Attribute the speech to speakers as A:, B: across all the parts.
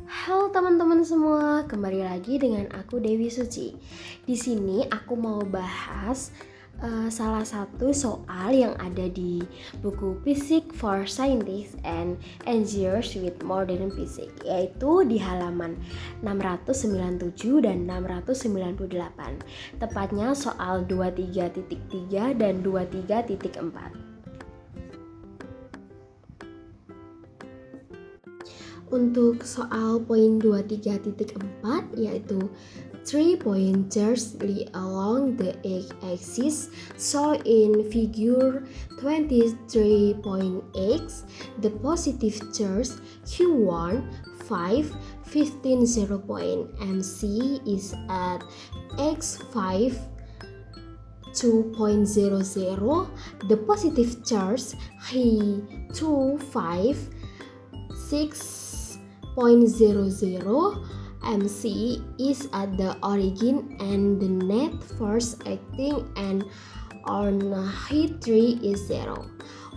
A: Halo teman-teman semua, kembali lagi dengan aku Dewi Suci. Di sini aku mau bahas salah satu soal yang ada di buku Physics for Scientists and Engineers with Modern Physics, yaitu di halaman 697 dan 698. Tepatnya soal 23.3 dan 23.4. Untuk soal poin 23.4 yaitu 3 pointers lie along the x-axis. So in figure 23.x, the positive charge Q1 5, 15 0 point MC is at x5 2.00. The positive charge He2 5 6.00 MC is at the origin and the net force acting and on He3 is 0.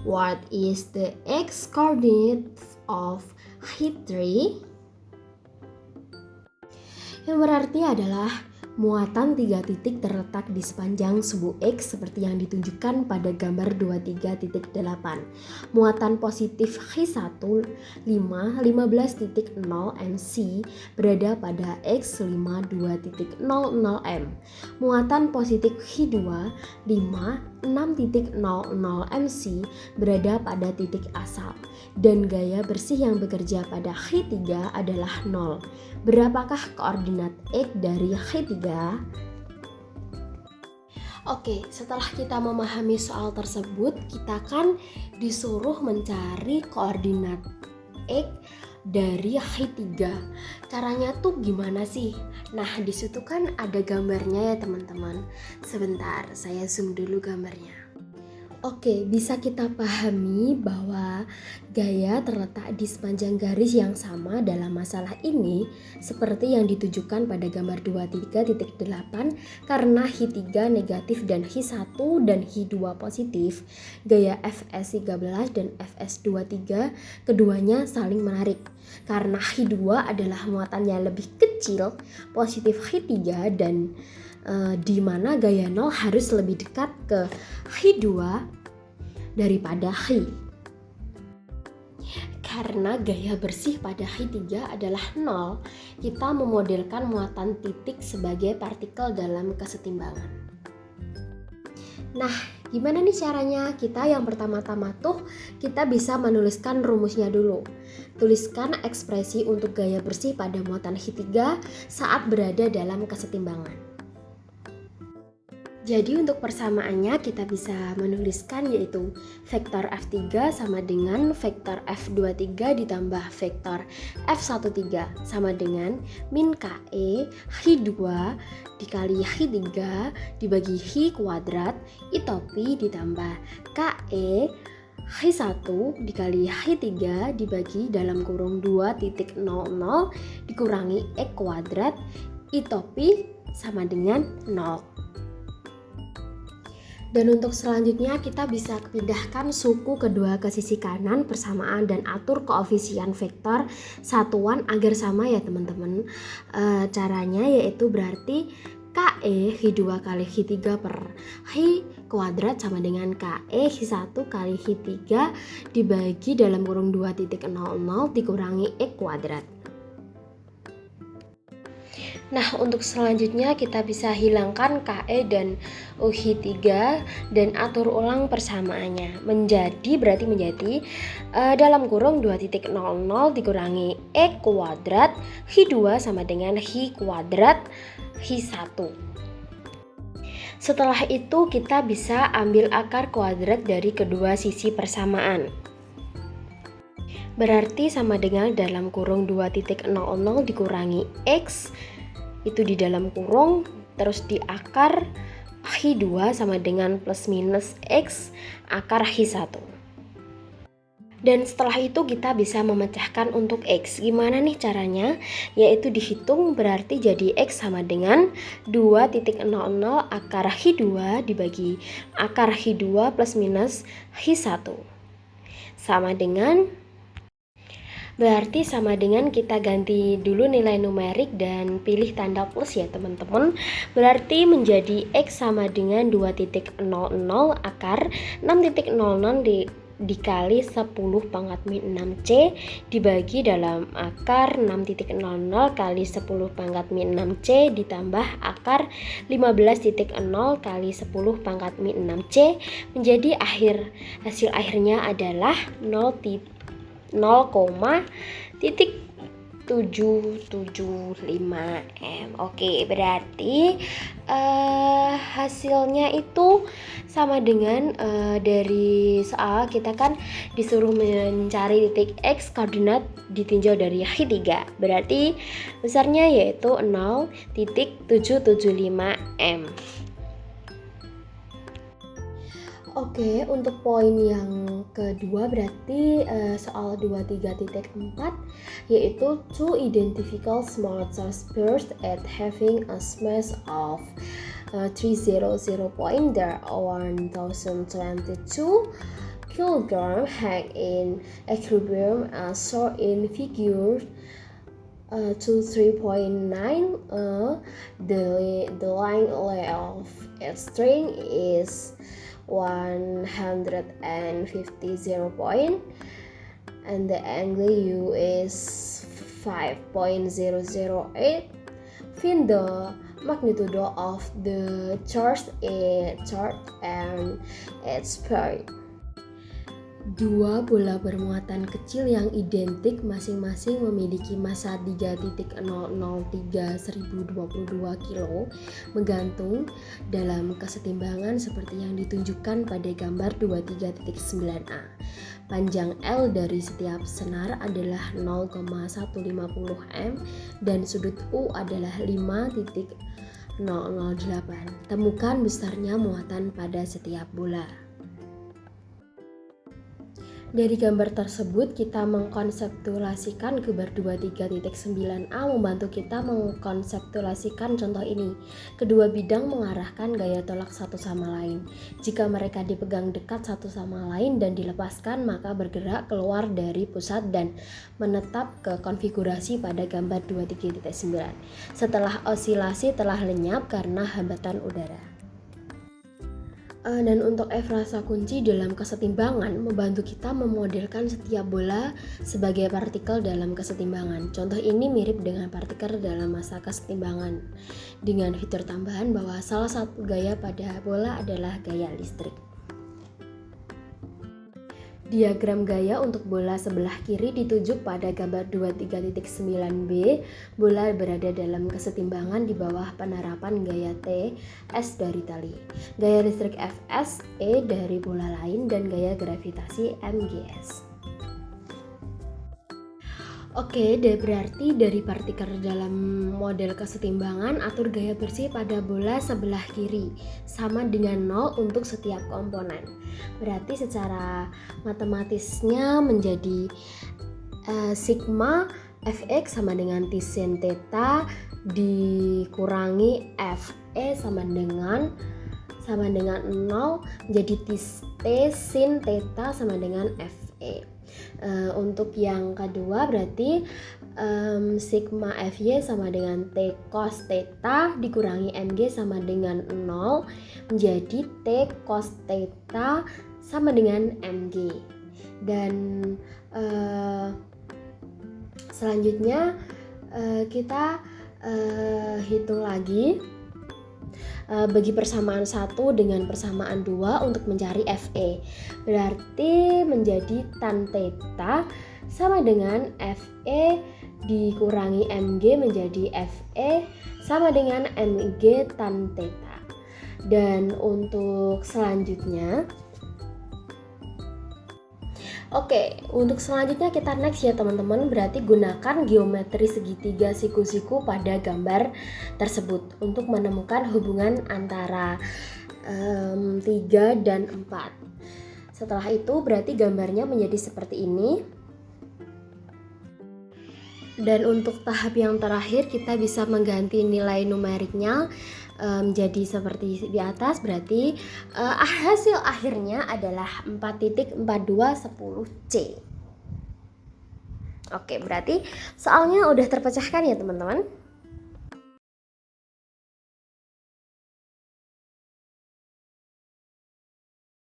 A: What is the x coordinate of He3? Yang berarti adalah muatan 3 titik terletak di sepanjang subu X seperti yang ditunjukkan pada gambar 23.8. Muatan positif H1 15.0 MC berada pada X 52.00 M. Muatan positif H2 6.00 MC berada pada titik asal. Dan gaya bersih yang bekerja pada H3 adalah 0. Berapakah koordinat X dari H3? Oke, setelah kita memahami soal tersebut, kita kan disuruh mencari koordinat X dari H3. Caranya tuh gimana sih? Nah, di situ kan ada gambarnya ya teman-teman. Sebentar, saya zoom dulu gambarnya. Oke, bisa kita pahami bahwa gaya terletak di sepanjang garis yang sama dalam masalah ini seperti yang ditujukan pada gambar 23.8 karena H3 negatif dan H1 dan H2 positif. Gaya Fs13 dan Fs23 keduanya saling menarik. Karena H2 adalah muatannya lebih kecil, positif H3 dan di mana gaya 0 harus lebih dekat ke H2 daripada H. Karena gaya bersih pada H3 adalah 0, kita memodelkan muatan titik sebagai partikel dalam kesetimbangan. Nah, gimana nih caranya? Kita yang pertama-tama tuh kita bisa menuliskan rumusnya dulu. Tuliskan ekspresi untuk gaya bersih pada muatan H3 saat berada dalam kesetimbangan. Jadi untuk persamaannya kita bisa menuliskan yaitu vektor F3 sama dengan vektor F23 ditambah vektor F13 sama dengan min KE H2 dikali H3 dibagi H kuadrat itopi ditambah KE H1 dikali H3 dibagi dalam kurung 2.00 dikurangi X kuadrat itopi sama dengan 0. Dan untuk selanjutnya kita bisa pindahkan suku kedua ke sisi kanan persamaan dan atur koefisien vektor satuan agar sama ya teman-teman. Caranya yaitu berarti KE H2 kali H3 per H kuadrat sama dengan KE H1 kali H3 dibagi dalam kurung 2.00 dikurangi X kuadrat. Nah, untuk selanjutnya kita bisa hilangkan KE dan UH3 dan atur ulang persamaannya. Berarti menjadi dalam kurung 2.00 dikurangi E kuadrat H2 sama dengan H kuadrat H1. Setelah itu kita bisa ambil akar kuadrat dari kedua sisi persamaan. Berarti sama dengan dalam kurung 2.00 dikurangi X itu di dalam kurung, terus di akar H2 sama dengan plus minus X akar H1. Dan setelah itu kita bisa memecahkan untuk X. Gimana nih caranya? Yaitu dihitung berarti jadi X sama dengan 2.00 akar H2 dibagi akar H2 plus minus H1 sama dengan Berarti sama dengan kita ganti dulu nilai numerik dan pilih tanda plus ya teman-teman. Berarti menjadi X sama dengan 2.00 akar 6.00 dikali 10 pangkat min 6C dibagi dalam akar 6.00 kali 10 pangkat min 6C ditambah akar 15.00 kali 10 pangkat min 6C menjadi hasil akhirnya adalah 0,775 M. Oke, berarti hasilnya itu sama dengan dari soal kita kan disuruh mencari titik X koordinat ditinjau dari Y3. Berarti besarnya yaitu 0,775 M. Oke, untuk poin yang kedua berarti soal 23.4 yaitu to identify small charge burst at having a mass of 300 point there 1022 kilogram hang in equilibrium as shown in figure 3.9. The length of its string is 150 point and the angle U is 5.008. Find the magnitude of the charge and its period. Dua bola bermuatan kecil yang identik masing-masing memiliki massa 3.003.1022 kilo menggantung dalam kesetimbangan seperti yang ditunjukkan pada gambar 23.9a. Panjang L dari setiap senar adalah 0,150 m dan sudut U adalah 5.008. Temukan besarnya muatan pada setiap bola. Dari gambar tersebut kita mengkonseptualisasikan gambar 23.9a membantu kita mengkonseptualisasikan contoh ini. Kedua bidang mengarahkan gaya tolak satu sama lain. Jika mereka dipegang dekat satu sama lain dan dilepaskan, maka bergerak keluar dari pusat dan menetap ke konfigurasi pada gambar 23.9. Setelah osilasi telah lenyap karena hambatan udara. Dan untuk frasa kunci dalam kesetimbangan membantu kita memodelkan setiap bola sebagai partikel dalam kesetimbangan. Contoh ini mirip dengan partikel dalam massa kesetimbangan dengan fitur tambahan bahwa salah satu gaya pada bola adalah gaya listrik. Diagram gaya untuk bola sebelah kiri ditunjuk pada gambar 23.9b. Bola berada dalam kesetimbangan di bawah penerapan gaya T, S dari tali, gaya listrik Fs, E dari bola lain, dan gaya gravitasi Mgs. Oke, berarti dari partikel dalam model kesetimbangan atur gaya bersih pada bola sebelah kiri sama dengan 0 untuk setiap komponen. Berarti secara matematisnya menjadi sigma Fx sama dengan T sin theta dikurangi Fe sama dengan 0 menjadi T sin theta sama dengan Fe. Untuk yang kedua berarti sigma Fy sama dengan T cos theta dikurangi Mg sama dengan 0 menjadi T cos theta sama dengan Mg. Dan selanjutnya kita hitung lagi bagi persamaan 1 dengan persamaan 2 untuk mencari Fe. Berarti menjadi tan theta sama dengan Fe dikurangi Mg menjadi Fe sama dengan Mg tan theta. Dan untuk selanjutnya untuk selanjutnya kita next ya teman-teman. Berarti gunakan geometri segitiga siku-siku pada gambar tersebut untuk menemukan hubungan antara 3 dan 4. Setelah itu berarti gambarnya menjadi seperti ini. Dan untuk tahap yang terakhir kita bisa mengganti nilai numeriknya menjadi seperti di atas. Berarti hasil akhirnya adalah 4.4210C. Oke, berarti soalnya udah terpecahkan ya teman-teman.